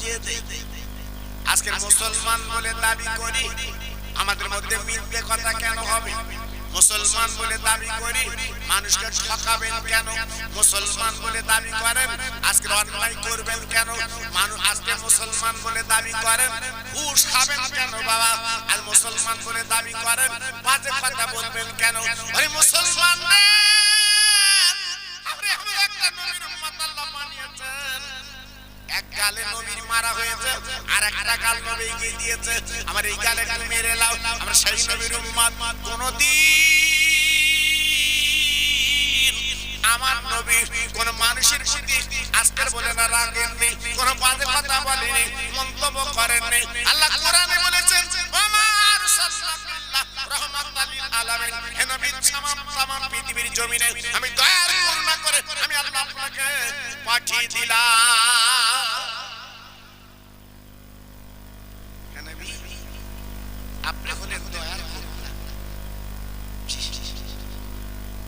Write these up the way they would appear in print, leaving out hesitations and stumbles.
বুঝিয়ে দেই। আজকে মুসলমান বলে দাবি করি, আমাদের মধ্যে মিথ্যে কথা কেন হবে? মুসলমান বলে দাবি করি, মানুষকে ঠকাবেন কেন? মুসলমান বলে দাবি করেন, আজকে অন্যায় করবেন কেন? মানুষ আজকে মুসলমান বলে দাবি করেন, ঘুষ খাবেন কেন বাবা? আর মুসলমান বলে দাবি করেন, বাজে কথা বলবেন কেন? আরে মুসলমান একটা নবীর উম্মত আল্লাহ বানিয়েছেন, এক গালে নবীর মারা হয়েছে আর একটা গাল নবী এগিয়ে দিয়েছে। আমার এই গালে গাল মেরে লাও, আমরা সেই নবীর উম্মত। কোনদিন আমার নবী কোন মানুষের প্রতি আজকের বলে না রাগেননি, কোন বাজে কথা বলেনি, মন্তব্য করেননি। আল্লাহ কোরআনে বলেছেন, আমার রহমাতাল লিল আলামিন, হে নবী তামাম পৃথিবীর জমিনে আমি দয়ার করুণা করে আমি আল্লাহ আপনাকে পাঠিয়ে দিলাম। হে নবী, আপনি হলেন দয়ার করুণা।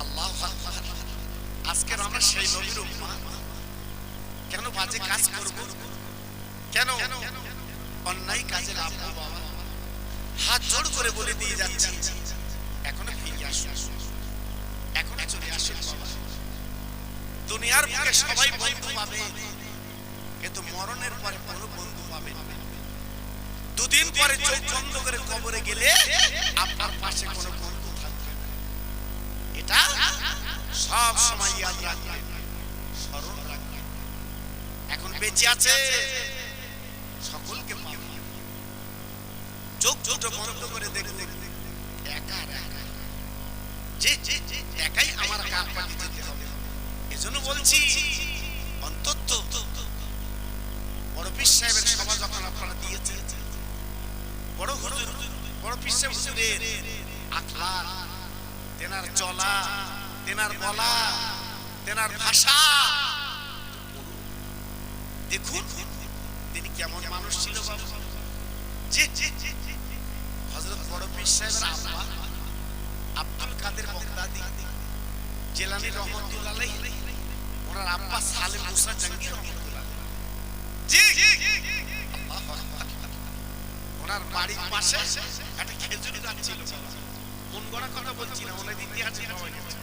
আল্লাহু আকবার। আজকে আমরা সেই নবীর উম্মত, কেন বাজে কাজ করব? কেন অন্যায় কাজে লাগবো? বাবা হাত জোড় করে বলে দিয়ে যাচ্ছি, এখনো ফিরে আসুন, এখনো চলে আসুন বাবা। দুনিয়ার বুকে সবাই বন্ধু পাবে, কিন্তু মরণের পরে কোনো বন্ধু পাবে না। দুদিন পরে চোখ বন্ধ করে কবরে গেলে আপনার পাশে কোনো বন্ধু থাকবে না। এটা সব সময় ইয়াদ রাখবেন, স্মরণ রাখবেন। এখন বেঁচে আছে সকলকে পাবে, চোখ দুটো বন্ধ করে দেখবে একা একা, যে একাই আমার কার পাখি যেতে হবে। এজন্য বলছি, অন্তত বড় পীর সাহেবের সভা যখন আপনারা দিয়েছে, বড় হুজুর, বড় পীর সাহেব হুজুরের আখলাক, তেনার চলা, তেনার বলা, তেনার ভাষা দেখুন তিনি কেমন মানুষ ছিল বাবা। যে হযরত বড় পীর সাহেবের আব্বা আব্দুল কাদের বগদাদি জিলানী রহমাতুল্লাহ আলাইহি, ওনার আব্বা সালেম মুসা জাঙ্গি রহমাতুল্লাহ জি, আল্লাহু আকবার। ওনার বাড়ির পাশে একটা খেজুর গাছ ছিল। মন গড়া কথা বলছি না, ওনার ইতিহাসে পাওয়া গেছে।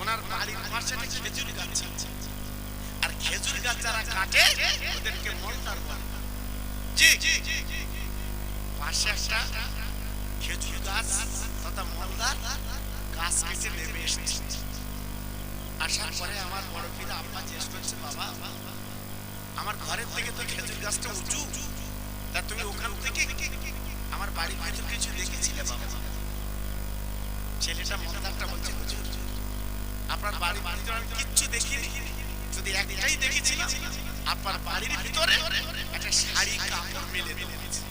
ওনার বাড়ির পাশে একটা খেজুর গাছ ছিল, আর খেজুর গাছ যারা কাটে ওদেরকে মলদার বলে। জি, পাশে একটা খেজুর গাছ তথা মলদার গাছ কেটে নেমে এসেছে। আসার পরে আমার বড় পীর আব্বা জিজ্ঞেস করছে, বাবা আমার ঘরের থেকে তো খেজুর গাছটা উঁচু, তা তুমি ওখান থেকে আমার বাড়ির ভিতর কিছু দেখেছিলে বাবা? ছেলেটা মলদারটা বলছে, হুজুর আপনার বাড়ির ভিতরে আমি কিচ্ছু দেখিনি, যদি একটাই দেখেছিলাম আপনার বাড়ির ভিতরে একটা শাড়ি কাপড় মেলে দেওয়া আছে।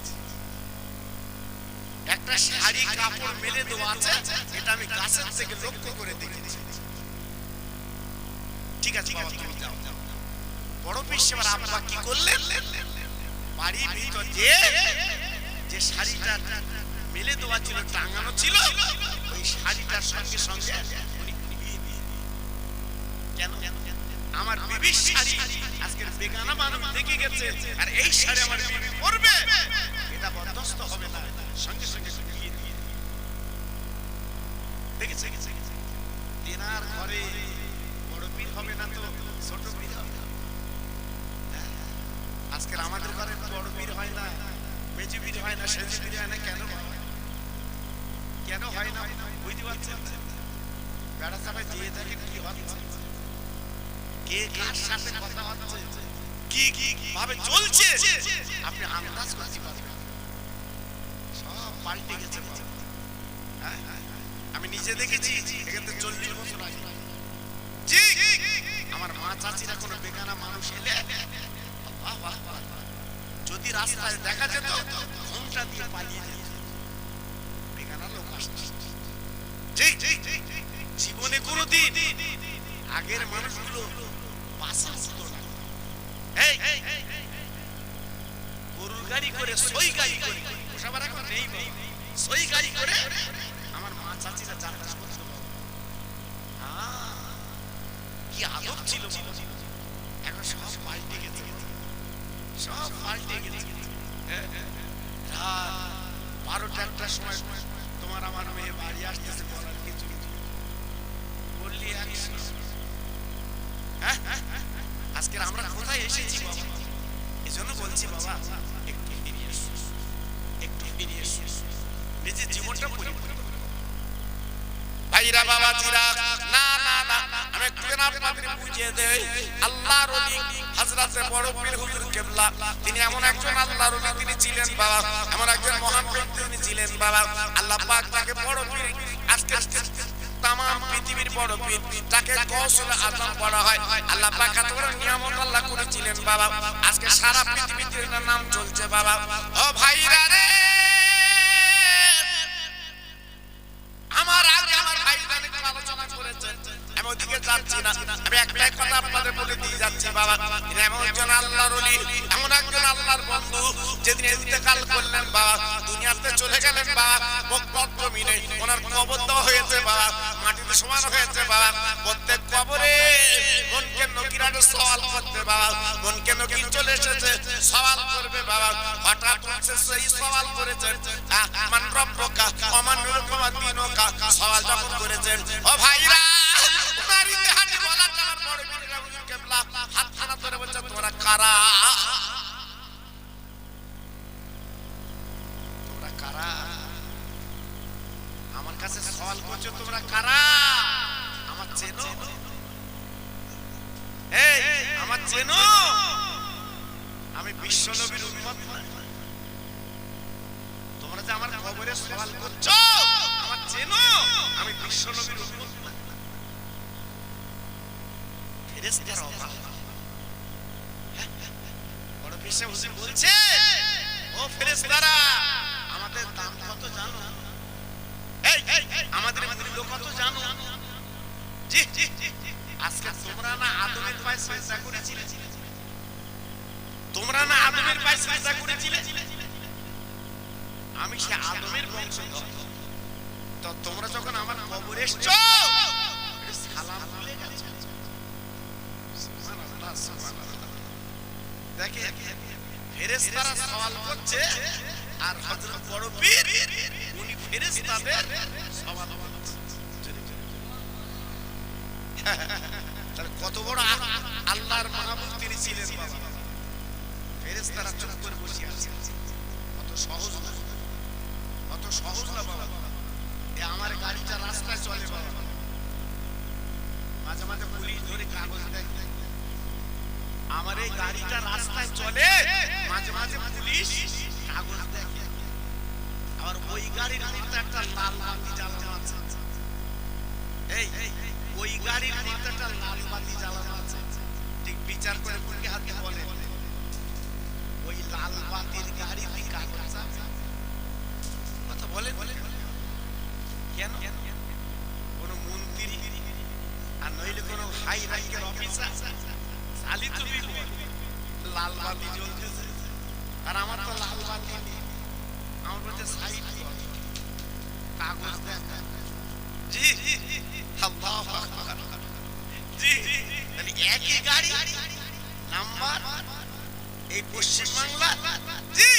একটা শাড়ি কাপড় মেলে দেওয়া আছে, এটা আমি গাছের থেকে লক্ষ্য করে দেখেছি। ঠিক আছে বাবা, তুমি যাও। বড় পীর সাহেবের আব্বা কি করলেন, বাড়ির ভিতর যে শাড়িটা মেলে দেওয়া ছিল, টাঙানো ছিল, ওই শাড়িটার সঙ্গে সঙ্গে উনি বিয়ে দিয়ে। কেন? আমার বিবির শাড়ি আজকের বেগানা মানুষ দেখে গেছে, আর এই শাড়ি আমার বিবি পরবে, এটা বরদাস্ত হবে না। সঙ্গে সঙ্গে বিয়ে দিয়ে দেখেছে। তেনার ঘরে বড় পীর হবে না তো ছোট পীর হবে? আজকের আমাদের ঘরে বড় পীর হয় না, মেজি পীর হয় না, সেজি পীর হয় না। কেন কেন হয় না বুঝতে পারছেন? বেড়া চাপায় দিয়ে থাকেন, কি হচ্ছে, কে কার সাথে কথা হচ্ছে, কি কি ভাবে চলছে, আপনি আন্দাজ করতে পারবেন। সব পাল্টে গেছে। আমি নিজে দেখেছি, এখান থেকে 40 বছর আগে জি আমার মা চাচিরা কোনো বেগানা মানুষ এলে যদি রাস্তায় দেখা যেত, ঘুমটা দিয়ে পালিয়ে যেত। বেগানা লোক আসছে। জীবনে কোনোদিন আগের মানুষগুলো বাসে উঠতো না, গরুর গাড়ি করে, সই গাড়ি করে, সবার এখন নেই, সই গাড়ি করে আমার মা চাচিরা যাতায়াত করতো। কি আদব ছিল, এখন সব পাল্টে গেছে, সব পাল্টে গেছে। রাত 12টা সময় তোমার আমার মেয়ে বাড়ি আসতেছে, বলার কিছু বললি আজকে আমরা কোথায় এসেছি বাবা? এজন্য বলছি বাবা, একটু ফিরিয়ে এসো, একটু ফিরিয়ে এসো, নিজের জীবনটা পরিবর্তন করো। ভাইরা বাবা জিরা, না না না, আমি একটু আপনাদের বুঝিয়ে দেই। আল্লাহর ওলি হযরত বড় পীর হুজুর কেবলা, তিনি এমন একজন আল্লাহর ওলি, তিনি ছিলেন বাবা, এমন একজন মহান ব্যক্তি তিনি ছিলেন বাবা। আল্লাহ পাক তাকে বড় পীর, আজকে তাম পৃথিবীর বড় পীর, তাকে গৌসুল আজম বলা হয়। আল্লাহ পাক এত বড় নিয়ামত আল্লাহ করেছিলেন বাবা, আজকে সারা পৃথিবীতে এর নাম চলছে বাবা। ও ভাইরা রে, আমার আগে আমার ভাইরা একটু আলোচনা করেছেন, আমি ওদিকে যাচ্ছি না, আমি একটাই কথা আপনাদের বলে দিয়ে যাচ্ছি বাবা। এমন একজন আল্লাহর ওলি, এমন একজন আল্লাহর বন্ধু, যেদিন ইন্তেকাল করলেন বাবা, দুনিয়াতে চলে গেলেন বাবা, মক্কার জমিনে ওনার কবর দেওয়া হয়েছে বাবা, মাটিতে সমান হয়েছে বাবা। প্রত্যেক কবরে মনকে নকিরানো সওয়াল করতে বাবা, মনকে নকির চলে এসেছে, সওয়াল করবে বাবা। হঠাৎ উঠছে সেই সওয়াল করেছেন, মান রব্বুকা ওয়া মান দিনুকা, সওয়াল যখন করেছেন, ও ভাইরা তোমার ইতিহাসে বলার আমার বড় পীর হুজুর কেবলা হাত খানা ধরে বলছে, তোমরা কারা? তোমরা কারা? আমার কাছে সওয়াল করছো, তোমরা কারা? আমার চেনো? এই আমার চেনো? আমি বিশ্ব নবীর উম্মত। তোমরা যে আমার কবরে সওয়াল করছো, আমার চেনো? আমি বিশ্ব নবীর উম্মত। ফেরেশতারা অবাক, বড় পীর হুজুর বলছে, ও ফেরেশতারা, আমাদের দাম কত জানো? এই আমাদের মূল্য কত জানো? জি জি, আজকে তোমরা না আদমের পায়ে সিজদা করেছিলে? তোমরা না আদমের পায়ে সিজদা করেছিলে? আমি সে আদমের বংশধর, তো তোমরা যখন আমার কবরে এসছো, সালাম ভুলে গেছো। সুবহানাল্লাহ, সুবহানাল্লাহ। দেখে ফেরেশতারা সওয়াল করছে, আর হযরত বড় পীর উনি ফেরেশতাদের সওয়াল করছে। তাহলে কত বড় আল্লাহর মাহবুব তিনি ছিলেন বাবা। ফেরেশতারা চুপ করে বসে আছে, কত সহজ না, কত সহজ না বাবা। এই আমার গাড়িটা রাস্তায় চলে বাবা, মাঝে মাঝে পুলিশ ধরে কাগজ দেয়। আমার এই গাড়িটা রাস্তায় চলে, মাঝে মাঝে পুলিশ কাগজ দেখে। আর ওই গাড়ির মধ্যে একটা লাল বাতি জ্বালানো আছে, এই ওই গাড়ির মধ্যে একটা লাল বাতি জ্বালানো আছে। ঠিক বিচার করে পুলিশ হাতে বলে, ওই লাল বাতির গাড়িতে কাগজ আছে। কথা বলে কেন? কোন মন্ত্রী আর নইলে কোন হাই র্যাঙ্কের অফিসার চালিত বিমান, লাল বাতি জ্বলতেছে, আর আমার তো লাল বাতি নেই। আমার বলতে সাইড কাগজ দেখা। জি আল্লাহু আকবার। জি তাহলে একই গাড়ি, নাম্বার এই পশ্চিম বাংলা। জি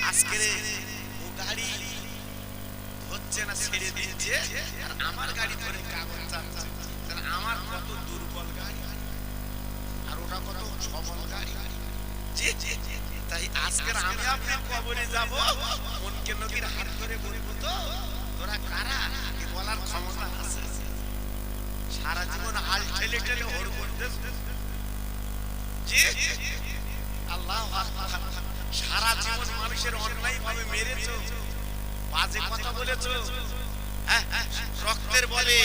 আজকে ও গাড়ি হচ্ছে না, ছেড়ে দিচ্ছে, আর আমার গাড়ি ধরে কাগজ চাচ্ছে। তাহলে আমার কত দুর্বল গাড়ি, আর ওটা কত সবল গাড়ি। জি তাই আজকে আমি আপনার কবরে যাব, মনকে নবীর হাত ধরে বলবো, তো তোরা কারা? কি বলার ক্ষমতা আছে? সারা জীবন হাল ঠেলে ঠেলে ওর করতে। জি আল্লাহু আকবার। সারা জীবন মানুষের অন্যায় ভাবে মেরেছো, বাজে কথা বলেছো, রক্তের বলে,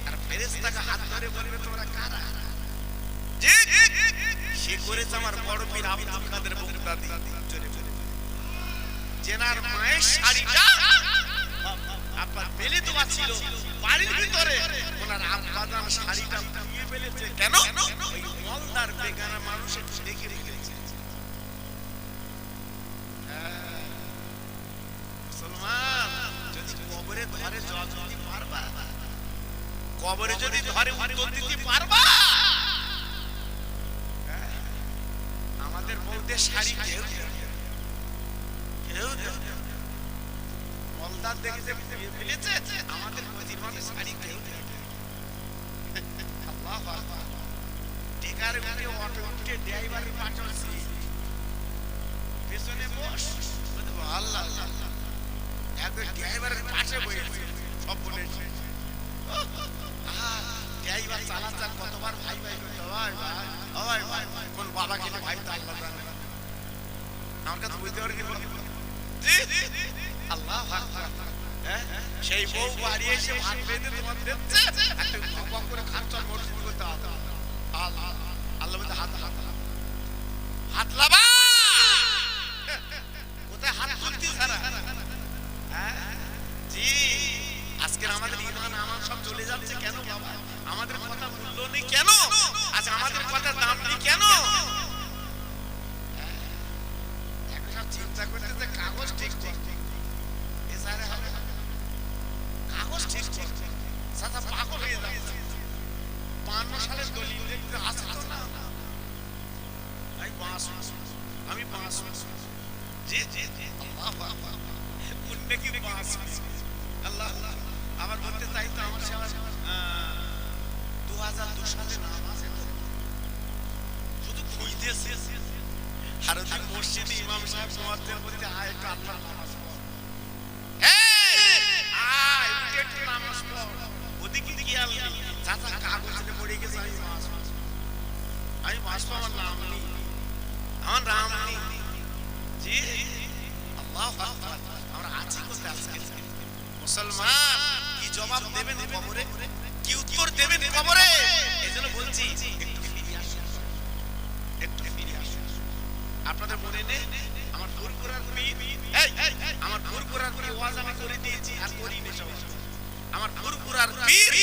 আর ফেরেশতাকে হাত ধরে বলবে তোমরা কারা? জি সে করেছে আমার বড় পীর আব্দুল কাদের বগদাদি। জেনার মায়ের শাড়িটা আপনার বেলে দেওয়া ছিল বাড়ির ভিতরে, ওনার আব্বাজান শাড়িটা পুড়িয়ে ফেলেছে। কেন? ওই মলদার বেগানা মানুষ একটু দেখে রেখেছে। মুসলমান যদি কবরে ধরে জবাব দিতে পারবা, কবরে যদি ধরে উত্তর দিতে পারবা, আমাদের বউ বউদের শাড়ি কেউ কেউ মলদার দেখে যে ফেলেছে আমাদের মজির মাঝে শাড়ি কেউ আল্লাহ টিকার উঠে অটো উঠে ড্রাইভারের পাঠাচ্ছি পেছনে বস আল্লাহ একবার ড্রাইভারের পাশে বসেছে সব বলেছে ড্রাইভার চালাচ্ছে কতবার ভাই ভাই করতে ভাই ভাই ভাই ভাই কোন বাবা কিনে ভাই তো আল্লাহ জানে আমার কাছে বুঝতে পারিনি আল্লাহ সেই বউ বাড়ি এসে ভাত বেঁধে তোমার দিচ্ছে একটা বক করে খাচ্ছর মোট শুরু করতে হবে আল্লাহ আল্লাহ বলতে হাত হাত হাত লাবা কোথায় হাত তুলতি সারা জি আজকের আমাদের ইমান আমার সব চলে যাচ্ছে কেন বাবা আমাদের কথা মূল্য নেই কেন আজ আমাদের কথা দাম নেই কেন এখন সব চিন্তা করতে যে কাগজ ঠিক ঠিক এসারে হবে কাগজ ঠিক ঠিক সাথে পাগল হয়ে যাচ্ছে 52 সালের দলিল দেখতে আসে তো না আমি বাঁশ জি জি জি আল্লাহ উন্নে কি বাঁশ আল্লাহ আবার বলতে চাই তো আমার সে 2002 সালে নাম আছে শুধু খুঁজতেছে হারদিন মসজিদে ইমাম সাহেব মুয়াজ্জিন বলতে আয় একটা আল্লাহর নামাজ পড় আয় উঠে একটু নামাজ পড় ওদিকে কি আল্লাহ চাচা কাগজে পড়ে গেছে আমি বাঁশ আমার নাম নেই আমার নাম নেই জি আল্লাহু আকবার আমরা আছি কোথায় আজকে মুসলমান কি জবাব দেবেন কবরে কি উত্তর দেবেন কবরে এজন্য বলছি একটু ফিরে আসুন আপনাদের মনে নেই আমার ফুরফুরার পীর আমার ফুরফুরার পীর ওয়াজ আমি করে দিয়েছি আর করিনি সব আমার ফুরফুরার পীর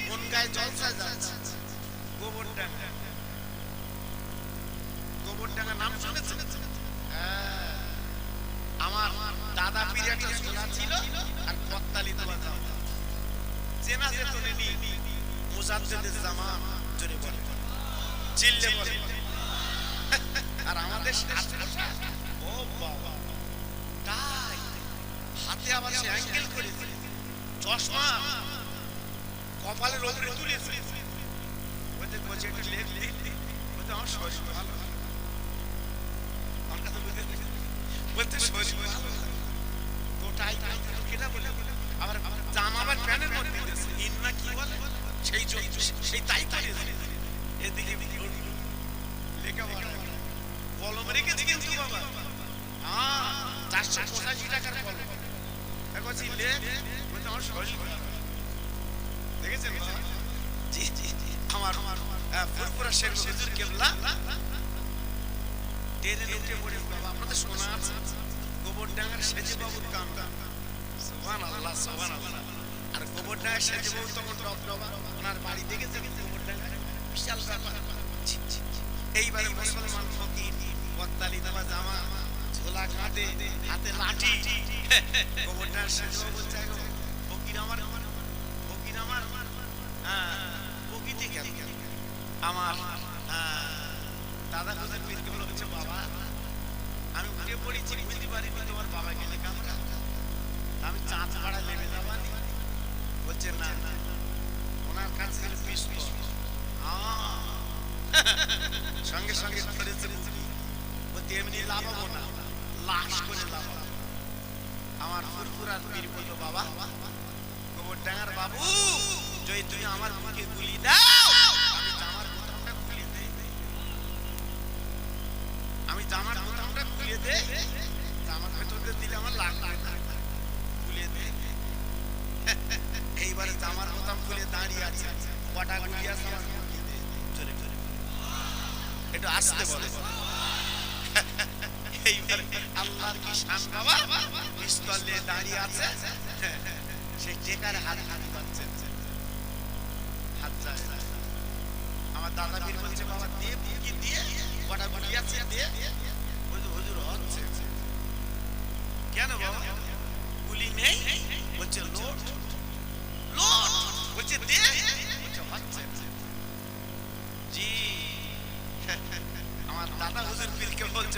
কোন গায়ে জলসা যাচ্ছে গোবরডাঙ্গা নাম শুনেছেন আমার দাদা পীর একটা ঝোলা ছিল আর কত্তালি দেওয়া যাও চেনা যেত নেই মুজাদ্দেদের জামান জোরে বলে চিল্লে বলে আর আমাদের ও বাবা তাই হাতে আবার সে অ্যাঙ্গেল করেছে চশমা কপালের উপরে তুলেছে বলতে বলছে একটা লেখ দিতে বলতে আমার শরীর ভালো আমার কাছে বলতে শরীর ভালো তো টাই কেটা বলে আবার জামা আবার প্যানের মধ্যে দিয়েছে ইন্না কি বলে সেই তাই করেছে এদিকে লেখাপড়া কলম রেখেছি কিন্তু বাবা 485 টাকার কলম এখন লেখ বলতে আমার শরীর দেখেছেন জি জি আমার ফুরফুরা শের হুজুর কেবলা ট্রেনে উঠে পড়ে বাবা আপনাদের শোনা আছে গোবরডাঙ্গার সেজে বাবুর কামটা সুবহানাল্লাহ সুবহানাল্লাহ আর গোবরডাঙ্গার সেজে বাবু তখন ডবডবা ওনার বাড়ি দেখেছেন গোবরডাঙ্গা বিশাল ব্যাপার এইবারে মুসলমান ফকির কত্তালি দেওয়া জামা ঝোলা কাঁধে হাতে লাঠি গোবরডাঙ্গার সেজে বাবু বলছে ফকির আমার প্রকৃতি কেন আমার দাদা হুজুর পীরকে বলছে বাবা আমি উঠে পড়েছি বুঝতে পারিনি তোমার বাবা গেলে কামরা আমি চাঁদ পাড়া লেগে যাবানি বলছে না ওনার কাছে পিস্তল সঙ্গে সঙ্গে ধরেছে বলতে এমনি লাভাবো না লাশ করে লাভাবো আমার ফুরফুরার পীর বলল বাবা গোবরডাঙ্গার বাবু যদি তুমি আমার মুখে গুলি দাও আমি জামার বোতামটা খুলে দেই জামার ভেতর দিয়ে দিলে আমার লাগবে না খুলে দে এইবারে জামার বোতাম খুলে দাঁড়িয়ে আছে কটা গুলি আছে আমার মুখে দে চলে চলে একটু আসতে বলে এইবারে আল্লাহর কি শান বাবা পিস্তল নিয়ে দাঁড়িয়ে আছে সেই টেকার হাত পাচ্ছে হাত যায় আমার দাদা পীর বলছে বাবা দে বুকি দিয়ে কটা গুলি আছে দে বলছে হুজুর হচ্ছে কেন বাবা গুলি নেই বলছে লোড বলছে দে বলছে হচ্ছে জি আমার দাদা হুজুর পীরকে বলছে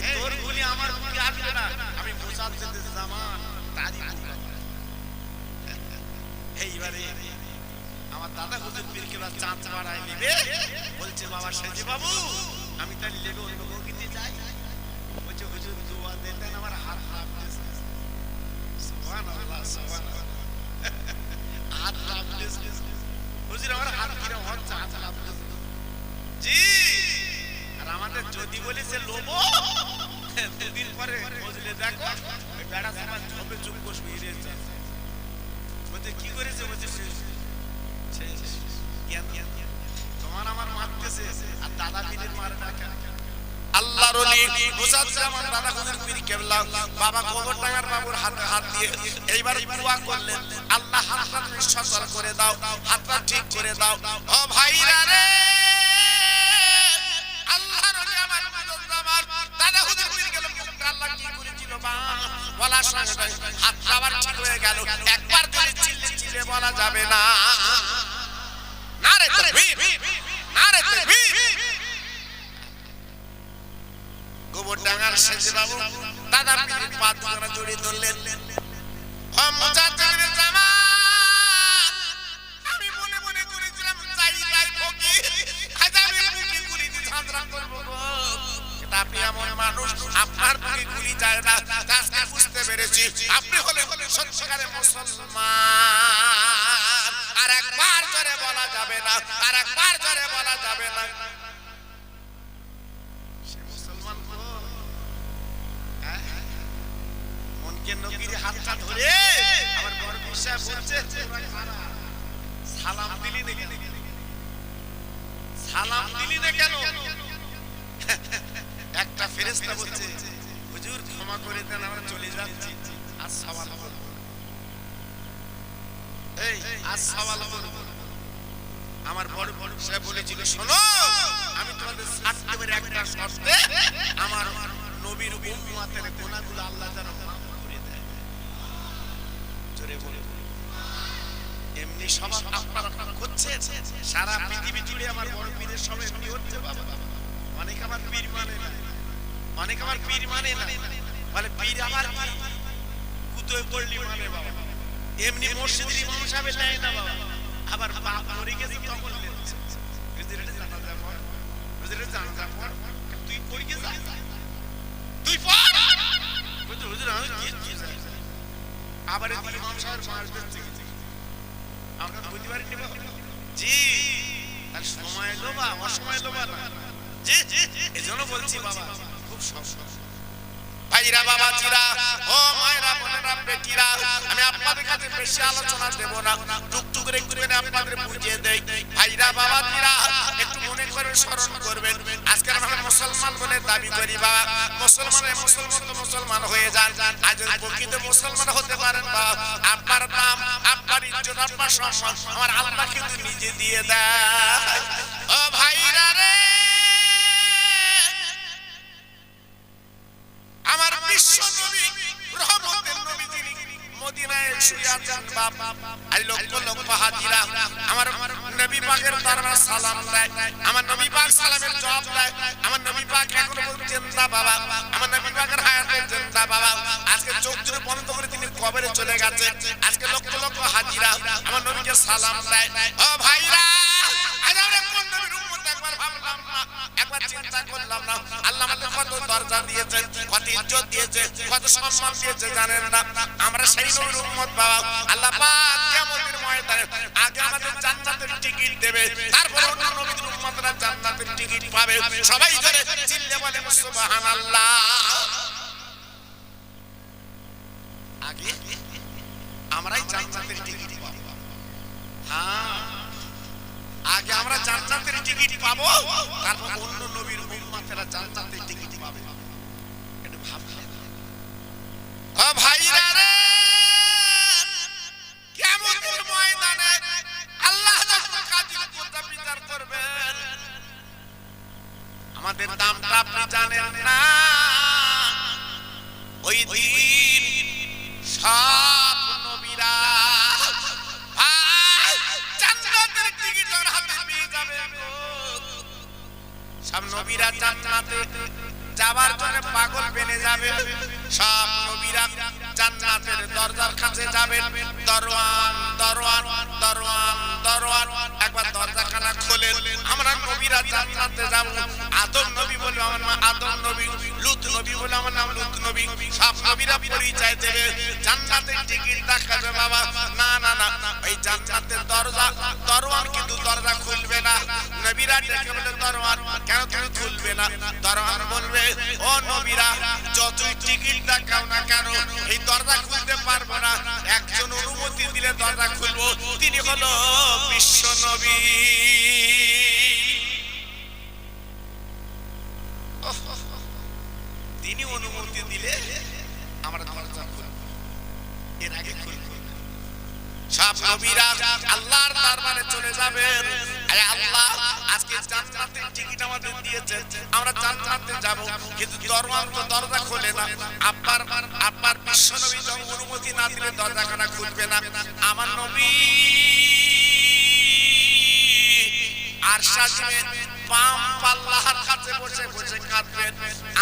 এই তোর গুলি আমার বুকে আসবে না, আমি মুজাদ্দিদ জামান তারিখ। এইবারে আমার দাদা হুজুর পীর কেবলা চাঁদ পাড়ায় নিবে, বলছে বাবা সেজি বাবু আমি তাহলে লেগে অন্য বগিতে যাই। বলছে হুজুর দোয়া দিতেন, আমার হাত কাঁপতেছে। সুবহানাল্লাহ সুবহানাল্লাহ, হাত কাঁপতেছে হুজুর, আমার হাত কিরকম হচ্ছে, হাত কাঁপতেছে জি। আর আমাদের যদি বলি যে লোবো, দুদিন পরে বুঝলে দেখো ওই বেড়া সমাজ ঝোপে চুপ বসে বেরিয়েছে। বলছে কি করেছে, বলছে তোমার আমার মারতেছে, আর দাদা পীরের মারে না কেন? আল্লাহর ওলি মুজাদ্দিদ দাদা হুজুর পীর কেবলা বাবা গোবরডাঙ্গার বাবুর হাতে হাত দিয়ে এইবার দোয়া করলেন, আল্লাহ হাতটা তুমি সচল করে দাও, হাতটা ঠিক করে দাও। ও ভাইরা রে, আল্লাহর ওলি আমার মুজাদ্দিদ দাদা হুজুর পীর কেবলা আল্লাহ কি করেছিল বা বলার সঙ্গে হাতটা আবার ঠিক হয়ে গেল। একবার যদি চিল্লে বলা যাবে না, নারে তাকবীর, নারে তাকবীর। গোবরডাঙ্গার সেজে বাবু দাদা পীরের পা দুখানা জড়িয়ে ধরলেন। ও মুজাদ্দিদ জামান, আমি মনে মনে করেছিলাম যাই যাই ফকির, আজ আমি বুকে গুলি দিয়ে ঝাঁঝরা করব গো। এটা আপনি এমন মানুষ, আপনার বুকে গুলি যায় না, আজকে বুঝতে পেরেছি আপনি হলেন সত্যিকারের মুসলমান। আর একবার জোরে বলা যাবে না, আর একবার জোরে বলা যাবে না। সে মুসলমান মনকে নকির হাতটা ধরে আমার বড় বিশ্বাস বলছে সালাম দিলি না কেন, সালাম দিলি না কেন? একটা ফেরেশতা বলছে হুজুর ক্ষমা করে দেন, আমরা চলে যাচ্ছি, আজ সওয়াল করব। এই আজ সওয়াল করব। আমার বড় বড় সাহেব বলেছিল শোনো, আমি তোমাদের সার্টিফিকেট একটা শর্তে, আমার নবীর উম্মতের গুনাহগুলো আল্লাহ যেন মাফ করে দেয়। জোরে বলে এমনি সব আপনারা করছেন, সারা পৃথিবী জুড়ে আমার বড় পীরের সব এমনি হচ্ছে বাবা। অনেক আমার পীর মানে না, অনেক আমার পীর মানে না, বলে পীর আবার কুতোয় পড়লি মানে বাবা। এমনি মসজিদের ইমাম সাহেব নেয় না বাবা, আবার বাপ মরে গেছে তখন লেছে হুজুরের জানাজা পড়, হুজুরের জানাজা পড়, তুই পড়ে যা, তুই পড়। হুজুর হুজুর আমি কি আবার ইমাম সাহেব মার দিচ্ছে, আমরা বুঝতে পারিনি বাবা জি। তার সময় লোবা অসময় লোবা না জি, এজন্য বলছি বাবা খুব সব ভাইরা বাবাজিরা ও মায়েরা বোনেরা বেটিরা, আমি আপনাদের কাছে বেশি আলোচনা দেব না, টুকটুক করে একটু আপনাদের বুঝিয়ে দেই। ভাইরা বাবাজিরা একটু মনে করে স্মরণ করবেন, আজকে আমরা মুসলমান বলে দাবি করি বাবা, মুসলমানের মুসলমান তো মুসলমান হয়ে যান। আজ প্রকৃত মুসলমান হতে পারেন বা আপনার নাম, আপনার ইজ্জত, আপনার সম্মান আমার আল্লাহ কিন্তু নিজে দিয়ে দেয়। ও ভাইরা রে, আমার বিশ্ব নবী রহমতের নবী যিনি মদিনায় শুয়ে আছেন বাবা, আই লক্ষ লক্ষ হাজিরা আমার নবী পাকের দরবারে সালাম দেয়, আমার নবী পাক সালামের জবাব দেয়। আমার নবী পাক এখনো বলছেন না বাবা, আমার নবী পাকের হায়াতের জিন্দা বাবা। আজকে চোখ জুড়ে বন্ধ করে তিনি কবরে চলে গেছে, আজকে লক্ষ লক্ষ হাজিরা আমার নবীকে সালাম দেয়। ও ভাইরা, আজ আমরা কোন নবীর উম্মত একবার ভাবলাম না, একবার চিন্তা করলাম না, আল্লাহ আমাদের কত দরজা দিয়েছেন, কত ইজ্জত দিয়েছে, কত সম্মান দিয়েছে জানেন না? আমরা সেই নবীর উম্মত বাবা। আল্লাহ পাক কিয়ামতের ময়দানে আগে আমাদের জান্নাতের টিকিট দেবে, তারপর অন্য নবীর উম্মতরা জান্নাতের টিকিট পাবে। সবাই ধরে চিল্লে বলে সুবহানাল্লাহ। আগে আমরাই জান্নাতের টিকিট পাবো। হ্যাঁ, আগে আমরা জান্নাতের টিকিট পাবো, তারপর অন্য নবীর উম্মতেরা জান্নাতের টিকিট পাবে। এটা ভাবলে ও ভাইরা রে, কিয়ামতের ময়দানে আল্লাহ যখন কাজীর কথা বিচার করবেন, আমাদের দামটা আপনি জানেন না। ওই দিন সব নবীরা জান্নাতের টিকিট হাতে পেয়ে যাবে। সব নবীরা জান্নাতে যাবার সব নবীরা জান্নাতের দরজার কাছে যাবেন। দরওয়ান দরওয়ান দরওয়ান দরওয়ান, একবার দরজাখানা খোলেন, আমরা নবীরা জান্নাতে যাব। আদম নবী বলে আমার নাম আদম নবী, লূত নবী বলে আমার নাম লূত নবী। সব নবীরা পরিচয় দেবে, জান্নাতের টিকিট দেখাবে বাবা। না না না, এই জান্নাতের দরজা দরওয়ান কিন্তু দরজা খুলবে না। নবীরা ডেকে বলে দরওয়ান কেন তুমি খুলবে না? দরওয়ান বলবে ও নবীরা যতই টিকিট দেখাও না কেন এই দরজা খুলতে পারবো না। একজন অনুমতি দিলে দরজা খুলবো, তিনি হলো বিশ্ব নবী। তিনি অনুমতি দিলে আমরা দরজা খুলবো, এর আগে খুলবো না। সব নবীরা আল্লাহর দরবারে চলে যাবেন। আরে আল্লাহ আজকে জান্নাতের টিকিট আমাদের দিয়েছেন, আমরা জান্নাতে যাব, কিন্তু দরওয়ান তো দরজা খোলে না। আপনার বিশ্ব নবী যখন অনুমতি না দিলে দরজাখানা খুলবে না। আমার নবী আর সাজবেন পাম পাল্লার কাছে বসে বসে কাঁদবেন।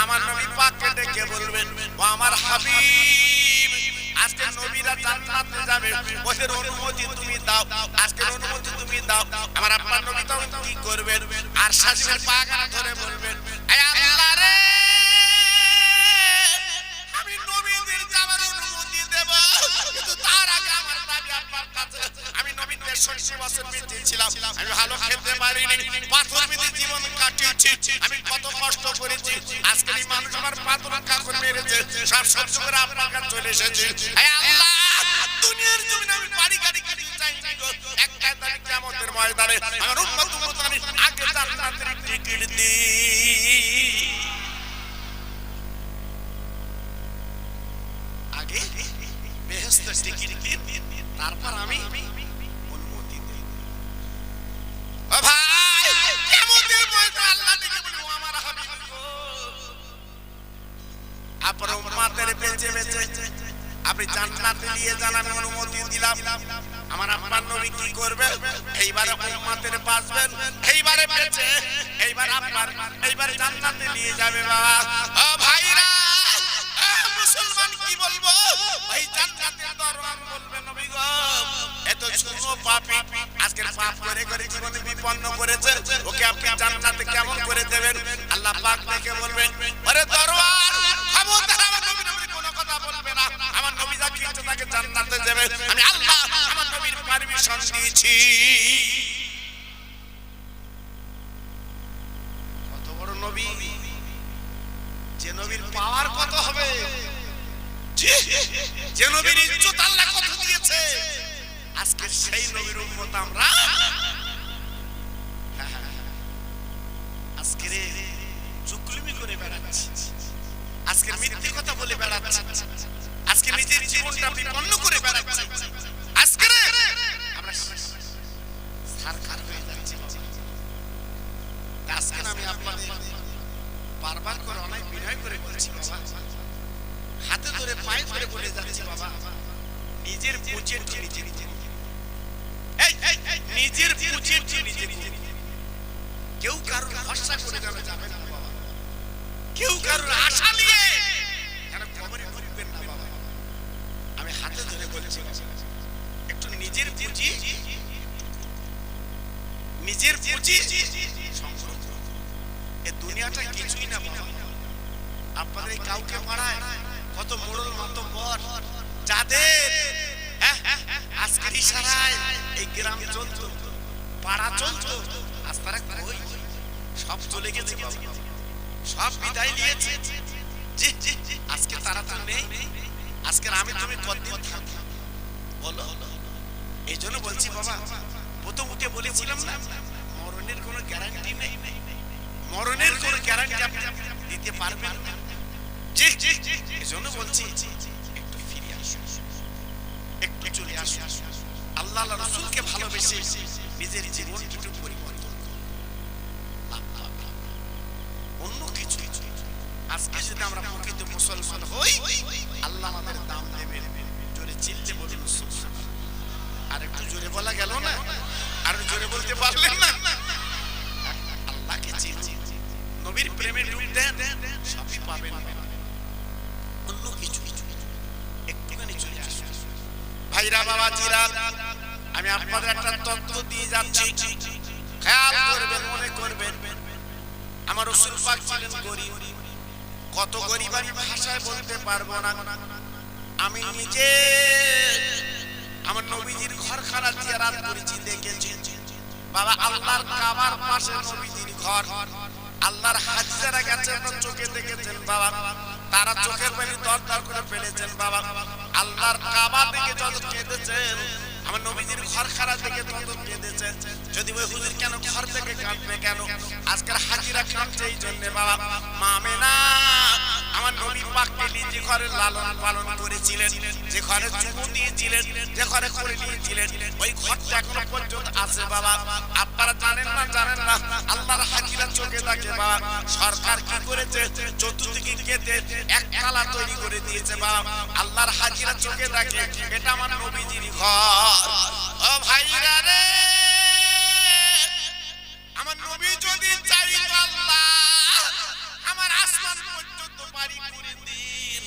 আমার নবী পাককে ডেকে বলবেন ও আমার হাবিব আজকে নবীরা জান্নাতে যাবে, ওদের অনুমতি তুমি দাও, আজকের অনুমতি তুমি দাও। আমার আপনার নবী তখন কি করবেন? আর সাজবেন পাগানা ধরে বলবেন আয় আল্লাহ রে আমি নবীদের যাওয়ার অনুমতি দেব, কিন্তু তার আগে আমার দাবি আপনার কাছে। আমি নবীর ৬৩ বছর বেঁচে ছিলাম, আমি ভালো খেতে পারিনি, পাথর বেঁধে জীবন কাটিয়েছি, আমি কত কষ্ট করেছি। আজকে এই মানুষ আমার পাথর কাকর মেরেছে, সব সহ্য করে আপনার কাছে চলে এসেছি। আল্লাহ দুনিয়ার জমিনে আমি বাড়ি গাড়ি কিছু চাইনি গো, একটা দাবি কিয়ামতের ময়দানে আমার উম্মত উম্মতানি আগে জান্নাতের টিকিট দি। আগে বেহেশতের টিকিট দিন, তারপর আমি অনুমতি দেই। ও ভাই কিয়ামতের ময়দানে আল্লাহ ডেকে বলে ও আমার হাবিব গো আপনার উম্মতের বেঁচে বেঁচে আপনি জান্নাতে নিয়ে যান, আমি অনুমতি দিলাম। আমার আপনার নবী কি করবে? এইবারে উম্মতের বাঁচবেন, এইবারে বেঁচে এইবার আপনার এইবার জান্নাতে নিয়ে যাবে বাবা। ও ভাইরা মুসলমান কি বলবো? এই জান্নাতের দরওয়ান বলবে নবী গো এত ছোট পাপী আজকের পাপ করে করে জীবনে বিপন্ন করেছে, ওকে আপনি জান্নাতে কেমন করে দেবেন? আল্লাহ পাক ডেকে বলবেন আরে দরওয়ান খবরদার আমার নবীর কোনো কথা বলবে না, আমার নবী যা কিছু তাকে জান্নাতে যাবে, আমি আল্লাহ আমার নবীর পারমিশন দিয়েছি। কত বড় নবী, যে নবীর পাওয়ার কত হবে, যে নবীর ইজ্জত আল্লাহ কত দিয়েছে, আজকে সেই নবীর উম্মত আমরা আজকে চুকলিমি করে বেড়াচ্ছি, আজকে মিথ্যে কথা বলে বেড়াচ্ছি, আজকে নিজের জীবনটা বিপন্ন করে বেড়াচ্ছি, আজকে আমরা সারখার হয়ে যাচ্ছি। আজকে আমি আপনাদের বারবার করে অনেক বিনয় করে বলছি বাবা, হাতে ধরে পায়ে ধরে বলে যাচ্ছি বাবা নিজের পুঁজির নিজে নিজের পুঁজির নিজে কেউ কারোর ভরসা করে যাবে না বাবা, কেউ কারোর আশা নিয়ে কেন কবরে ঢুকবেন না বাবা। আমি হাতে ধরে বলছি একটু নিজের পুঁজি নিজের পুঁজি সংগ্রহ করুন। এই দুনিয়াটা কিছুই না বাবা। আপনাদের এই কাউকে পাড়ায় কত মোড়ল মতো বর যাদের আজকের ইশারায় এই গ্রাম চলতো, পাড়া চলতো, আজ তারা কই? সব চলে গেছে বাবা, সব বিদায় নিয়েছে। আজকে তারা তো নেই, আজকের আমি তুমি কতদিন থাকবো বলো? এই জন্য বলছি বাবা, প্রথম উঠে বলেছিলাম না মরণের কোনো গ্যারান্টি নেই, মরণের কোনো গ্যারান্টি আপনি দিতে পারবেন না। এই জন্য বলছি একটু ফিরে আসুন, একটু চলে আসুন, আল্লাহ রাসূলকে ভালোবেসে নিজের জীবন দুটো পরিবর্তন করুন। অন্য কিছু আজকে যদি আমরা প্রকৃত মুসলমান হই আল্লাহ আমাদের দাম দেবেন। জোরে চিল্লে বলুন সুবহানাল্লাহ। আর একটু জোরে বলা গেল না? আর জোরে বলতে পারলেন না? আল্লাহকে চিনুন, নবীর প্রেমে ডুব দেন, সবই পাবেন। অন্য কিছু ভাইরা বাবাজিরা, আমি আপনাদের একটা তথ্য দিয়ে যাচ্ছি, খেয়াল করবেন, মনে করবেন। আমার রাসূল পাক ছিলেন গরীব। কত গরীব আমি ভাষায় বলতে পারবো না। আমি নিজে আমার নবীজির ঘরখানা জিয়ারত করেছি, দেখেছি। বাবা, আল্লাহর কাবার পাশে নবীজির ঘর। আল্লাহর হাজী যারা গেছেন তো চোখে দেখেছেন বাবা, তারা চোখের পানি দরদর করে ফেলেছেন বাবা। আল্লাহর কাবা দেখে যত কেঁদেছেন, আমার নবীজির ঘরখানা দেখে তত কেঁদেছেন। যদি ওই হুজুর কেন ঘর থেকে কাঁদবে কেন? আজকের হাজিরা কাঁদছে এই জন্য বাবা। মা আমেনা আমার নবী পাককে নিজে ঘরে লালন পালন করেছিলেন, যে ঘরে চুমু দিয়েছিলেন, যে ঘরে করে নিয়েছিলেন, ওই ঘরটা এখনো পর্যন্ত আছে বাবা। আপনারা জানেন না, জানেন না, আল্লাহর হাজিরা চোখে থাকে বাবা। সরকার কি করেছে? চতুর্দিকে কেটে এক তালা তৈরি করে দিয়েছে বাবা। আল্লাহর হাজিরা চোখে থাকে, এটা আমার নবীজির ঘর। ও ভাইরা রে, আমার নবী যদি চাইতো আল্লাহ আমার আসমান পর্যন্ত বাড়ি করে দিন,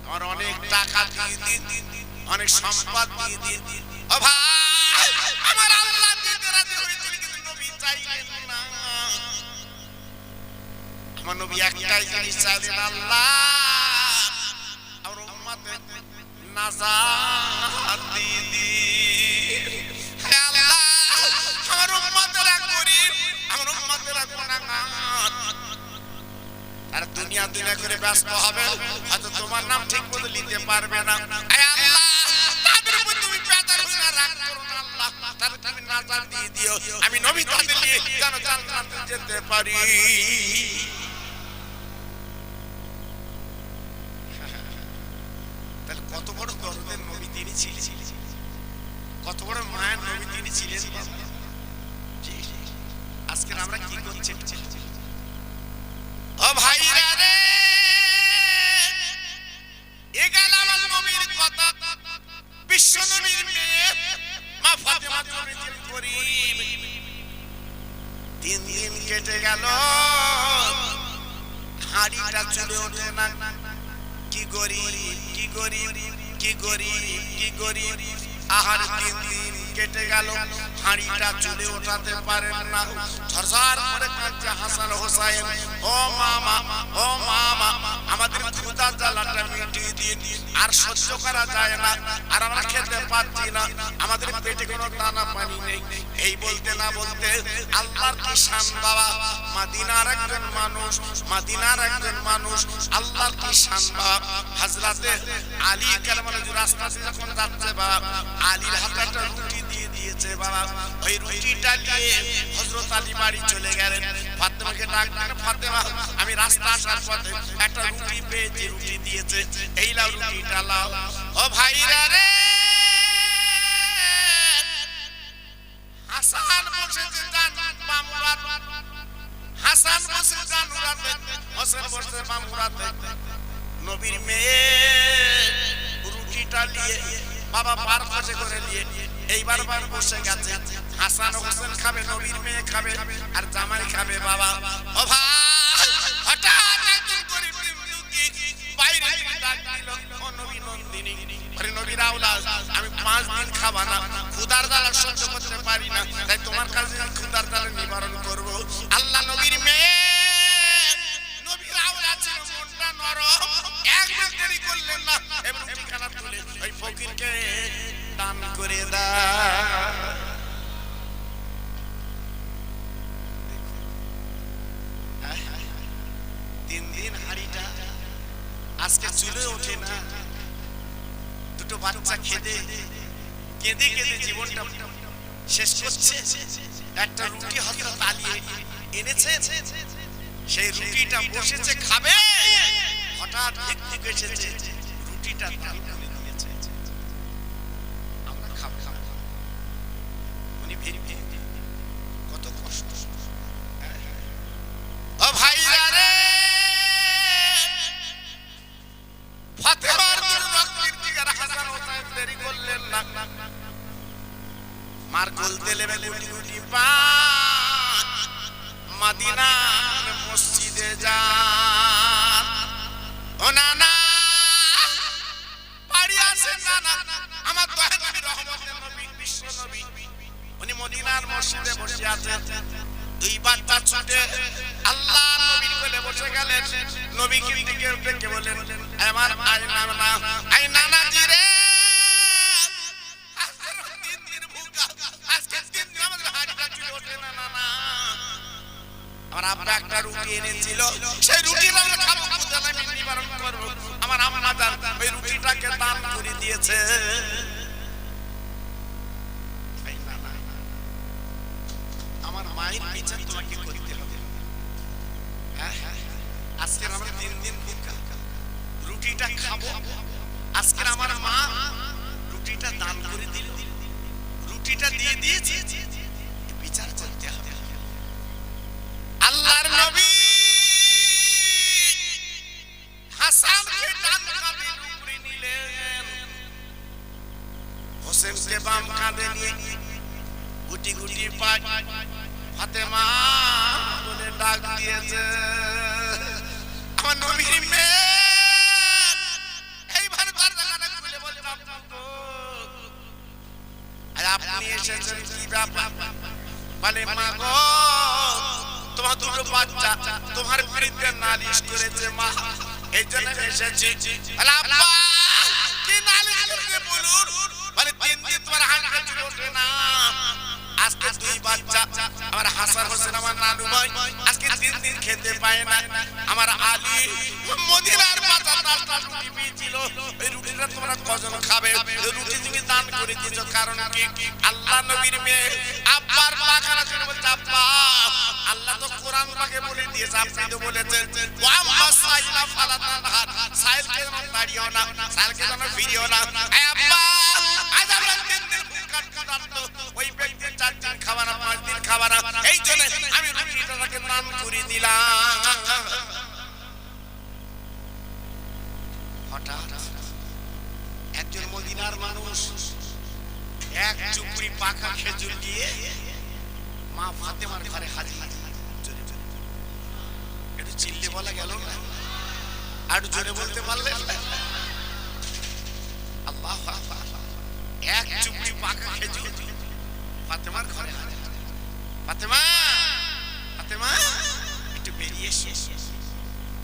আমার অনেক টাকা দিয়ে দিন, অনেক সম্পদ দিয়ে দিন। ও ভাই, আমার আল্লাহ দিতে রাজি হয়েছিল, কিন্তু নবী চাইলেন না। আমার নবী একটাই জিনিস চাইলেন, আল্লাহ আমার উম্মতের নাজাত দিয়ে দিন। হে আল্লাহ, আমার উম্মতেরা গরীব, আমার উম্মতেরা গুনাহগার। আর দুনিয়া দুনিয়া করে ব্যস্ত হবে, হয়তো তোমার নাম ঠিক মতো নিতে পারবে না। হে আল্লাহ, তাদের উপর তুমি বেজার হয়ে রাগ করো না আল্লাহ, তাদের তুমি নাজাত দিয়ে দিও। আমি নবী তাদের নিয়ে যেন জান্নাতে যেতে পারি। তাহলে কত বড় দরদের নবী তিনি ছিলেন, কত বড় মায়ের নবী তিনি ছিলেন। আজকে আমরা কি করছি? ও ভাইরা রে, এ গেল আমার নবীর কথা। বিশ্ব নবীর মেয়ে মা ফাতেমা ছিলেন গরীব। 3 দিন কেটে গেল, হাড়িটা চলে ওঠে না। কি গরীব, কি গরীব, কি গরীব, কি গরীব। আহার 3 দিন কেটে গেল, হাঁড়িটা চুলে ওঠাতে পারেন না। ঝরঝর করে কাঁদছে হাসান হোসাইন। ও মামা, ও মামা, আমাদের ক্ষুধা জ্বালাটা মিটিয়ে দিন, আর সহ্য করা যায় না, আর আমরা খেতে পাচ্ছি না, আমাদের পেটে কোনো দানা পানি নেই। এই বলতে না বলতে আল্লাহর কি শান বাবা। মদিনার একজন মানুষ, মদিনার একজন মানুষ, আল্লাহর কি শান বাবা। হযরতে আলী কারামাল্লাহু রাস্তাতে যখন যাচ্ছে বাবা, আলীর হাতে একটা রুটি দিয়ে দিয়েছে বাবা। ওই রুটিটা নিয়ে হযরত আলী বাড়ি চলে গেলেন। ফাতেমাকে ডাকলেন, ফাতেমা, আমি রাস্তা আসার পথে একটা রুটি পেয়েছি, রুটি দিয়েছে, এই লাও রুটিটা লাও। ও ভাইরা রে, হাসান বসেছে মামুরাত, হাসান বসেছে জানুরাতে, হোসেন বসেছে মামুরাতে। নবীর মেয়ে রুটিটা নিয়ে বাবা পার পাশে করে নিয়ে এইবার বার বসে গেছে। হাসান হোসেন খাবে, নবীর মেয়ে খাবে, আর জামাই খাবে বাবা। ও ভাই, হঠাৎ একজন গরীব লোককে বাইরে ডাক দিল, ও নবী নন্দিনী, আরে নবীর আওলাদ, আমি 5 দিন খাবা না, ক্ষুধার জ্বালা সহ্য করতে পারি না, তাই তোমার কাছে ক্ষুধার জ্বালা নিবারণ করব। আল্লাহ নবীর মেয়ে, নবীর আওলাদ ছিল, মনটা নরম, একবার দেরি করলেন না, এবং ঠিকানা তুলে ওই ফকিরকে দান করে দাও। 3 দিন হাড়িটা আজকে চুলে ওঠে না। দুটো বাচ্চা খেতে কেঁদে কেঁদে জীবনটা শেষ করছে। একটা রুটি হযরত আলী এনেছে, সেই রুটিটা বসেছে খাবে, হঠাৎ একটু এসেছে, রুটিটা দান করে দিয়েছে, আমরা খাবো। উনি ভেরি ভেরি কত কষ্ট। ও ভাইরা রে, ফাতেমার রক্তের জিগার হাসান হোসেন দেরি করলেন না, মার গলতে লেবে গুটি গুটি পান মদিনার মসজিদে যান। ও নানা, বাড়ি আসেন না, নবীকে ডেকে বলেন, আমার আই নানা জি রে, আজকে 3 দিন ভুকা, আজকে 3 দিন আমাদের হাড়িটা চুলে ওঠে না নানা। আমার আব্বা একটা রুটি এনেছিল, সেই রুটিটা আমরা খাবো, কোথায় আমি নিবারণ করব। আমার আম্মা জান ওই রুটিটাকে দান করে দিয়েছে। আমার মায়ের বিচার তোমাকে করতে হবে। আজকে আমরা 3 দিন ভুকা, রুটিটা খাবো। আজকে আমার মা রুটিটা দান করে দিল, রুটিটা দিয়ে দিয়েছে, বিচার করতে হবে। আল্লাহর নবী হাসানকে ডান কাঁধে উপরে নিলেন, হোসেনকে বাম কাঁধে নিয়ে গুটি গুটি পায় ফাতেমা বলে ডাক দিয়েছে। আমার নবীর মেয়ে এইভাবে দরজাটা খুলে বলে, আপনি এসেছেন কি ব্যাপার? বলে মা গো, তোমার দুটো বাচ্চা তোমার বিরুদ্ধে নালিশ করেছে মা, এই জন্য এসেছি। বলে আব্বা কি নালিশ করেছে বলুন? বলে 3 দিন তোমার হাঁটতে চলে ওঠে না, আজকে 2 বাচ্চা আমার হাসান হোসেন আমার নানু ভাই আজকে 3 দিন খেতে পায় না। আমার আলী মদিনার বাজার 10টা রুটি পেয়েছিল, এই রুটিটা তোমরা কজন খাবে? রুটি তুমি দান করে দিয়েছো, কারণ কি? আল্লাহ নবীর মেয়ে আব্বার পাখানা ছিল, বলছে আব্বা আল্লাহ তো কোরআন পাকে বলে দিয়েছে, আপনি তো বলেছেন ওয়া মাসাইলা ফালাতানহার, সাইলকে যেন তাড়িও না, সাইলকে যেন ফিরিও না। এই আব্বা আজ আমরা 3 দিন ভুকা কাটাতো, ওই ব্যক্তি 4 দিন খাবার না, 5 দিন খাবার না, এই জন্য আমি রুটিটাকে দান করে দিলাম। হঠাৎ একজন মদিনার মানুষ এক চুপড়ি পাকা খেজুর দিয়ে মা ফাতেমার ঘরে হাজির। একটু চিল্লে বলা গেল না, আর জোরে বলতে পারলেন না? আল্লাহ, এক চুপড়ি পাকা খেজুর ফাতেমার ঘরে হাজির। ফাতেমা, ফাতেমা একটু বেরিয়ে এসো,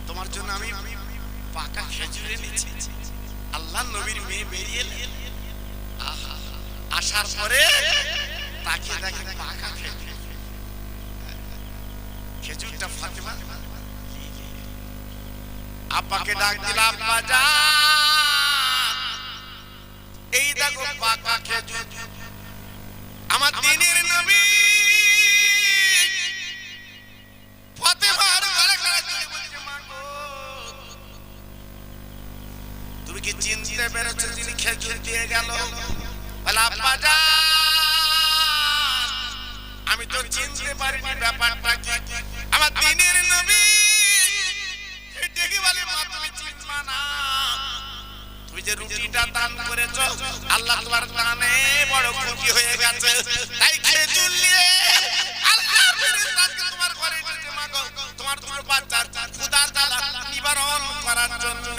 তোমার জন্য আমি পাকা খেজুর এনেছি। আল্লাহ নবীর মেয়ে বেরিয়ে এলেন, আসার পরে তাকিয়ে দেখে পাকা খেজুর, খেজুরটা ফাতেমা। আব্বাকে ডাক দিল, আব্বা জান এই দেখো পাকা খেজুর, আমার দ্বীনের নবী ফাতেমার ঘরে ঘরে চলে বলছে, মা গো তুমি কি চিনতে পেরেছো যিনি খেজুর দিয়ে গেল? বলে আব্বা জান আমি তো চিনতে পারিনি, ব্যাপারটা কি? আমার দ্বীনের নবী ডেকে বলে, মা তুমি চিনবা না, তুমি যে রুটিটা দান করেছো আল্লাহ তোমার দানে বড় খুশি হয়ে গেছে, তাই খেজুর নিয়ে আল্লাহর ফেরেশতাকে তোমার ঘরে এনেছে মা গো, তোমার দুটো বাচ্চার ক্ষুধার জ্বালা নিবারণ করার জন্য।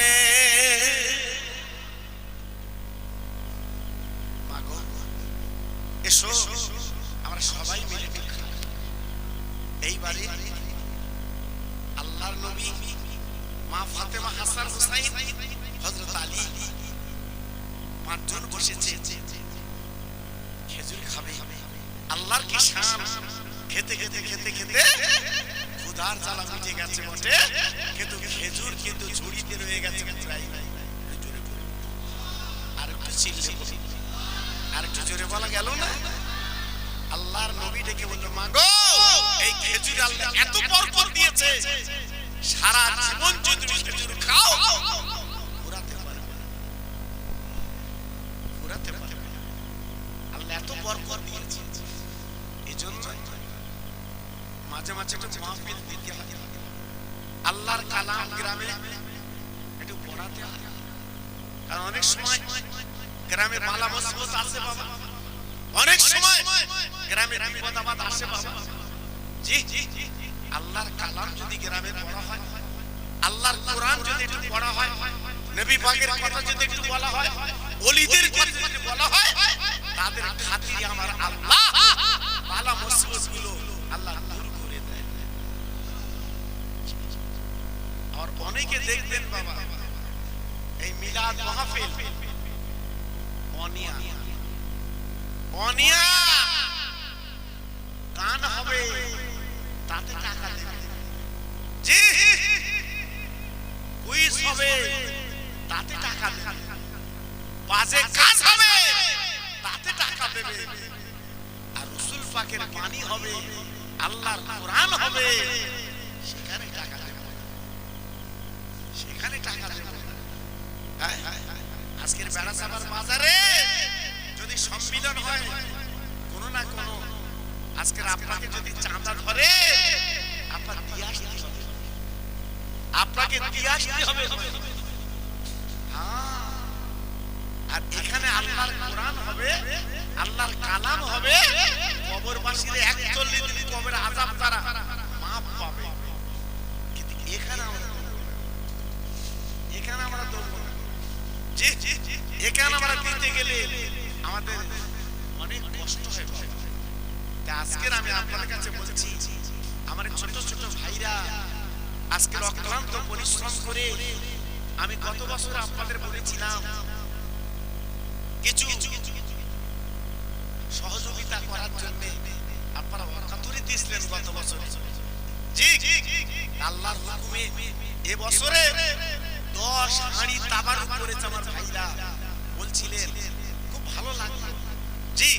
মা গো এসো আমরা সবাই মিলে খাই। এইবারে আল্লাহর নবী, মা ফাতেমা, হাসান হুসাইন, হযরত আলী 5 জন বসেছে, খেজুর খাবে। আল্লাহর কি শান, খেতে খেতে খেতে খেতে ক্ষুধার জ্বালা মিটে গেছে বটে, কিন্তু খেজুর কিন্তু ঝুড়িতে রয়ে গেছে। আর একটু চিল্লে বলি, আর একটু জোরে বলা গেল না? আল্লাহর নবী ডেকে বলল, মা গো এই খেজুর আল্লাহ এত বরকত দিয়েছে, সারা জীবন যদি তুমি খেজুর খাও পুরাতে পারবে না, পুরাতে পারবে না। আল্লাহ এত বরকত দিয়েছে, এজন্য মাঝে মাঝে একটু মাহফিল দিতে হয়, আল্লাহর কালাম গ্রামে একটু পড়াতে হয়। কারণ অনেক সময় গ্রামে বালা মুসিবত আসে বাবা, অনেক সময় গ্রামে বিপদ আপদ আসে বাবা। জি আল্লাহর কালাম যদি গ্রামে পড়া হয়, আল্লাহর কোরআন যদি একটু পড়া হয়, নবী পাকের কথা যদি একটু বলা হয়, ওলিদের কথা যদি বলা হয়, তাদের খাতিরে আমার আল্লাহ বালা মুসিবত গুলো আল্লাহ দূর করে দেয়। আর অনেকে দেখবেন বাবা এই মিলাদ মাহফিল অনিয়া অনিয়া গান হবে তাতে টাকা দেবে, জি কুইজ হবে তাতে টাকা দেবে, বাজে কাজ হবে তাতে টাকা দেবে, আর রাসূল পাকের বাণী হবে আল্লাহর কোরআন হবে সেখানে টাকা দেবে, সেখানে টাকা দেবে। আজকের বেড়াসাবার বাজারে যদি সম্মিলন হয় কোনো না কোনো, আজকের আপনাকে যদি চাঁদা ধরে আপনার দিয়ে আসতে হবে, আপনাকে দিয়ে আসতে হবে। আর এখানে আল্লাহর কোরআন হবে, আল্লাহর কালাম হবে, কবরবাসীদের 41 দিন কবরের আযাব তারা মাফ পাবে। কিন্তু এখানে আমরা দৌড়ব না, জি এখানে আমরা দিতে গেলে আমাদের অনেক কষ্ট হয়। আজকের আমি আপনাদের কাছে বলছি, আমার ছোট ছোট ভাইরা আজকের অক্লান্ত পরিশ্রম করে, আমি গত বছর আপনাদের বলেছিলাম কিছু সহযোগিতা করার জন্য আপনারা অকাতুরে দিয়েছিলেন গত বছর, জি আল্লাহর হুকুমে এবছরে 10 হাঁড়ি তাবার করেছে আমার ভাইরা, বলছিলেন খুব ভালো লাগলো। জি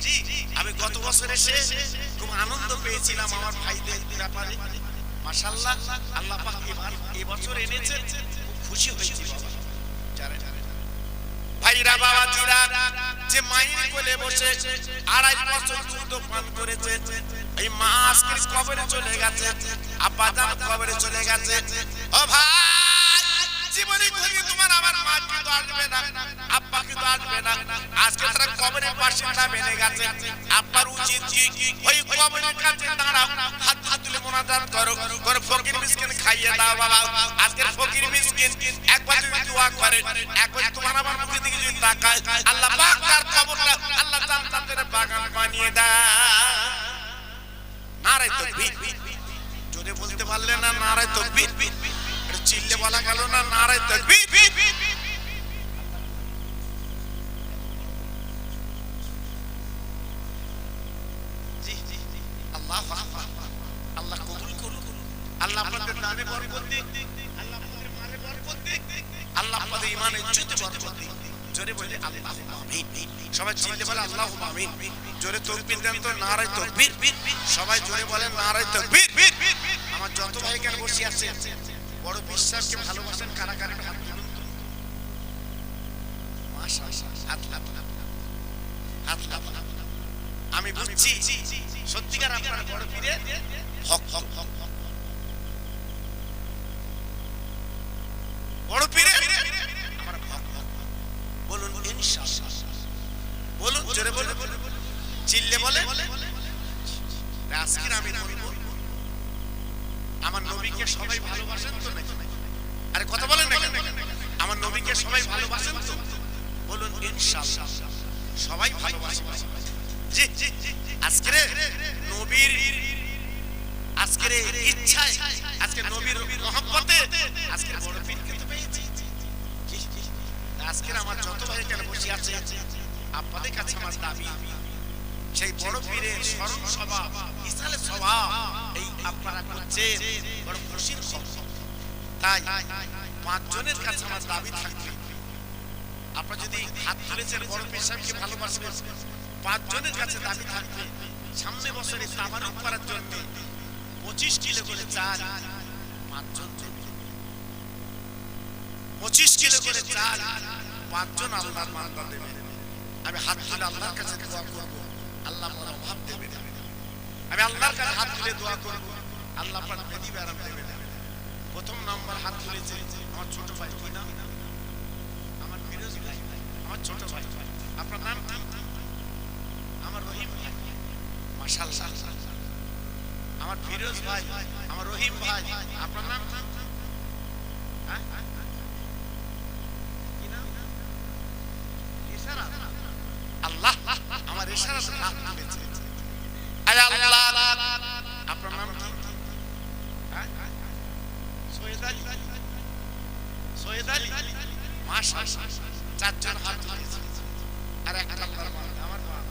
আমি গত বছর এসে খুব আনন্দ পেয়েছিলাম আমার ভাইদের ব্যাপারে, মাশাআল্লাহ আল্লাহ পাক এবছর এনেছেন, খুব খুশি হয়েছি বাবা। ভাইরা বাবাজিরা যে মায়ের কোলে বসে 2.5 বছর দুধ পান করেছে, এই মা আজকে কবরে চলে গেছে, আব্বা জান কবরে চলে গেছে। ও ভাই জীবনে কোনদিন তোমার আমার মা কিন্তু আসবে না, আব্বা কিন্তু আসবে না, আজকে তারা কবরের বাসিন্দা বেনে গেছে। আব্বার উচিত কি ওই কবরের কাছে দাঁড়াও, হাত তুলে মুনাজাত করো, করে ফকির মিসকিন খাইয়ে দাও বাবা। আজকে ফকির মিসকিন একবার যদি দোয়া করে, একবার তোমার আমার মুখের দিকে যদি তাকায়, আল্লাহ পাক তার কবরটা আল্লাহ জান্নাতের বাগান বানিয়ে দেয়। নারে তাকবীর, জোরে বলতে পারলে না নারে তাকবীর, এটা চিল্লে বলা গেল না নারে তাকবীর। জি আল্লাহ আল্লাহ কবুল করুন, আল্লাহ আপনাদের দানে বরকত দিক, আল্লাহ আপনাদের মালে বরকত দিক, আল্লাহ আপনাদের ঈমানে ইজ্জতে বরকত দিক। জোরে বলে আল্লাহুম্মা আমিন, সবাই চিল্লে বলে আল্লাহুম্মা আমিন। জোরে তাকবীর দেন তো, নারে তাকবীর, সবাই জোরে বলেন নারে তাকবীর। আমার যত ভাই এখানে বসে আছে বড় বিশ্বাসকে ভালোবাসেন, কারা কারা হাত তুলুন তো। মাশাআল্লাহ, হাত লাগান। আমি বুঝছি সত্যিকার আপনার বড় পীরের হক, বড় পীরের আমার হক। বলুন ইনশাআল্লাহ, বলুন জোরে বলুন, চিল্লে বলে। আজকে আমি বলবো আমার নবীকে সবাই ভালোবাসেন তো নাকি? আরে কথা বলেন না কেন? আমার নবীকে সবাই ভালোবাসেন তো? বলুন ইনশাআল্লাহ সবাই ভালোবাসেন। জি আজকে নবীর আজকের ইচ্ছায়, আজকে নবীর মহব্বতে আজকে বড় পীরকে তো পেয়েছি। আজকে আমার যত ভাই এখানে বসে আছে আপনাদের কাছে আমার দাবি, সেই বড় পীরের স্মরণ সভা, ইসালে সভা এই আপনারা করছেন, বড় খুশির খবর। তাই 5 জনের কাছে আমার দাবি থাকবে, আপনারা যদি হাত তুলেছেন বড় পীর সাহেবকে ভালোবাসবেন, 5 জনের কাছে দাবি থাকবে সামনে বছরে তাবারুক করার জন্য 25 কিলো করে চাল 5 জন দেবে। 25 কিলো করে চাল 5 জন আল্লাহর বান্দা দেবে। আমি হাত তুলে আল্লাহর কাছে দোয়া করব, আল্লাহ আমার অভাব দেবে না। আমি আল্লাহর কাছে হাত তুলে দোয়া করব, আল্লাহ পাক বেদি আরাম দেবে না। প্রথম নাম্বার হাত তুলেছে আমার ছোট ভাই, কি নাম? আমার ফিরোজ ভাই, আমার ছোট ভাই। আপনার নাম? আমার রহিম ভাই। মাশাআল্লাহ, আমার ফিরোজ ভাই, আমার রহিম ভাই। আপনার নাম? হ্যাঁ কি নাম? ইশারাত। আল্লাহ আমার ইশারাত হাত তুলেছে। আয় আল্লাহ, আপনার নাম কি? হ্যাঁ সৈয়দ আলী। মাশাআল্লাহ, চারজন হাত তুলেছে। আর একটা আল্লাহর বান্দা, আমার বাপ,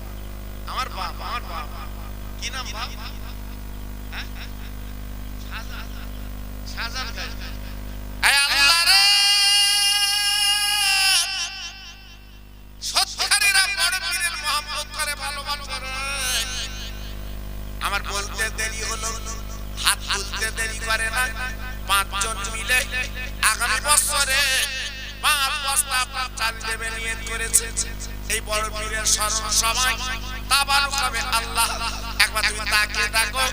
আমার বাপ, আমার বাপ, কি নাম বাপ? হ্যাঁ, শাহজাহান, শাহজাহান ভাই। এই আল্লাহ রে, সত্যিকারের বড় পীরের মহব্বত করে ভালোবাসে রে। আমার বলতে দেরি হলো, হাত তুলতে দেরি করে না। পাঁচজন মিলে আগামী বছরে 5 বস্তা আপনার চাল দেবে নিয়ত করেছে। এই বড় পীরের স্মরণ সবাই তাবারুক হবে আল্লাহ। একবার তুমি তাকিয়ে দেখো,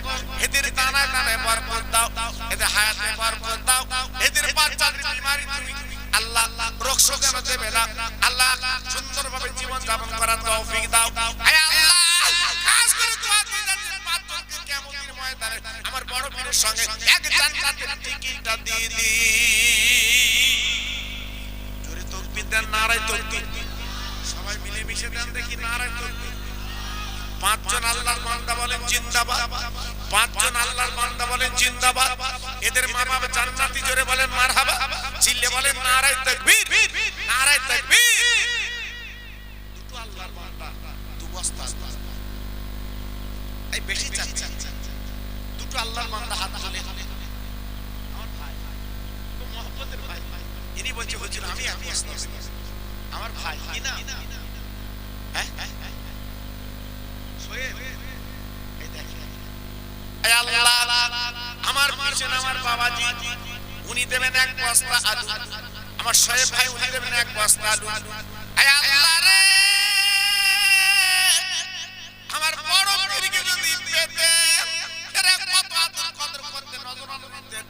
এদের দানা দানায় বরকত দাও, এদের হায়াতে বরকত দাও, এদের বাচ্চাদের বিমারি তুমি আল্লাহ রোগ শোকানো দেবে না। আল্লাহ সুন্দরভাবে জীবন যাপন করার তৌফিক দাও। হে আল্লাহ, খাস করে দোয়া দিয়ে যাচ্ছেন পাঁচজনকে কিয়ামতের ময়দানে আমার বড় পীরের সঙ্গে এক জান্নাতের টিকিটটা দিয়ে দি। জোরে তাকবীর দেন, নারায়ে তাকবীর। সবাই মিলে মিশে দেন দেখি, নারায়ে তাকবীর। পাঁচজন আল্লাহর বান্দা বলেন জিন্দাবাদ, পাঁচজন আল্লাহর বান্দা বলেন জিন্দাবাদ। এদের মা বাবা জান্নাতি, জোরে বলেন মারহাবা, চিল্লে বলেন নারায়ে তাকবীর, নারায়ে তাকবীর। দুটো আল্লাহর বান্দা, দু বস্তা, এই বেশি চাচ্ছি। দুটো আল্লাহর বান্দা হাত তুলে, আমার ভাই, খুব মহব্বতের ভাই, ইনি বলছে হুজুর আমি এক বস্তা, আমার ভাই কি না? হ্যাঁ, আমার পিছনে আমার বাবাজি, উনি দেবেন এক বস্তা আলু। আমার শোয়েব ভাই, উনি দেবেন এক বস্তা আলু। আল্লাহ রে, আমার বড় পীরকে যদি পেতে এর কত আদর কদর করতে নজর দিতেন।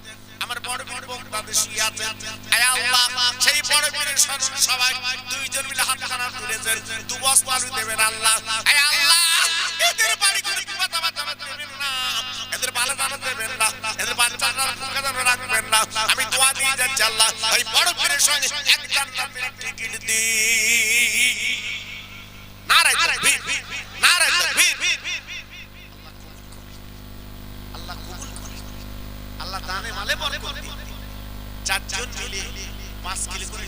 আমার বড় পীর বক্তাদের শুয়ে আছেন। আল্লাহ, সেই বড় পীরের স্মরণ সবাই দুইজন মিলে হাতখানা তুলেছেন, 2 বস্তা আলু দেবেন আল্লাহ। আল্লাহ, এদের বাড়ি করে বিপদ আপদ দেবেন না, এদের ভালো জানা দেবেন না, এদের বাচ্চারা মুখে যেন রাখবেন না। আমি দোয়া দিয়ে যাচ্ছি আল্লাহ, ওই বড় পীরের সঙ্গে এক জান্নাতের টিকিট দি। নারায়ে তাকবীর, নারায়ে তাকবীর। আল্লাহ কবুল করে, আল্লাহ দানে মালে বরকত দিন। চারজন মিলে 5 কিলো করে